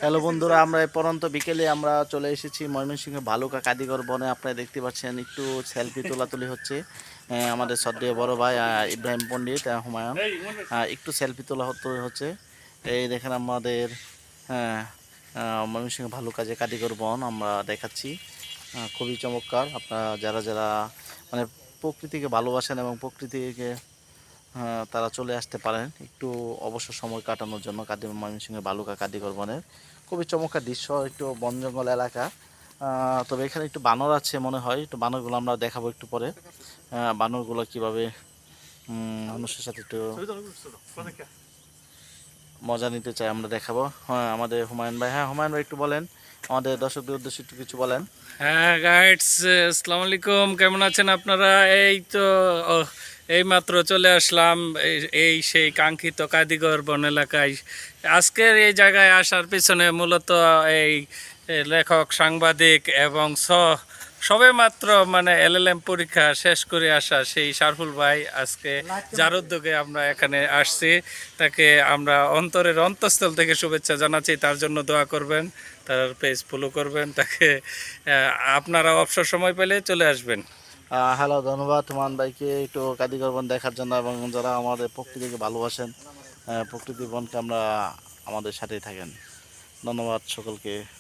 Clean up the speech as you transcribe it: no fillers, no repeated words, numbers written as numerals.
Hello বন্ধুরা, আমরা এই পরন্ত বিকেলে আমরা চলে এসেছি ময়মনসিংহ ভালুকা কাদিগর বনে। আপনারা দেখতে পাচ্ছেন একটু সেলফি তোলাতুলি হচ্ছে। আমাদের শ্রদ্ধেয় বড় ভাই ইব্রাহিম পণ্ডিত হুমায়ুন একটু সেলফি তোলা হচ্ছে। এই দেখেন আমাদের হ্যাঁ ময়মনসিংহ ভালুকা যে কাদিগর বন আমরা দেখাচ্ছি। খুবই চমৎকার। আপনারা যারা যারা মানে প্রকৃতিকে ভালোবাসেন এবং প্রকৃতিকে তারা চলে আসতে পারেন একটু অবসর সময় কাটানোর জন্য ময়মনসিংহের বালুকা কাদিগর বনের। খুবই চমৎকার দৃশ্য, একটু বন জঙ্গল এলাকা। তবে এখানে একটু বানর আছে মনে হয়, একটু বানরগুলো আমরা দেখাবো একটু পরে। বানরগুলো কীভাবে মানুষের সাথে একটু মজা নিতে চাই আমরা দেখাবো। হ্যাঁ, আমাদের হুমায়ুন ভাই। হ্যাঁ হুমায়ুন ভাই, একটু বলেন আমাদের দর্শকদের উদ্দেশ্যে একটু কিছু বলেন। হ্যাঁ গাইডস, আসসালামু আলাইকুম, কেমন আছেন আপনারা? এই তো এই মাত্র চলে আসলাম এই সেই কাঙ্ক্ষিত কাদিগর বন এলাকায়। আজকের এই জায়গায় আসার পিছনে মূলত এই লেখক, সাংবাদিক এবং সবে মাত্র মানে এলএলএম পরীক্ষা শেষ করে আসা সেই শারফুল ভাই আজকে যার উদ্যোগে আমরা এখানে আসছি, তাকে আমরা অন্তরের অন্তঃস্থল থেকে শুভেচ্ছা জানাচ্ছি। তার জন্য দোয়া করবেন, তার পেজ ফলো করবেন, তাকে আপনারা অবসর সময় পেলে চলে আসবেন। হ্যালো, ধন্যবাদ হুমায়ুন ভাইকে একটু কাদিগর বন দেখার জন্য, এবং যারা আমাদের প্রকৃতিকে ভালোবাসেন, প্রকৃতির বনকে আমরা আমাদের সাথেই থাকেন। ধন্যবাদ সকলকে।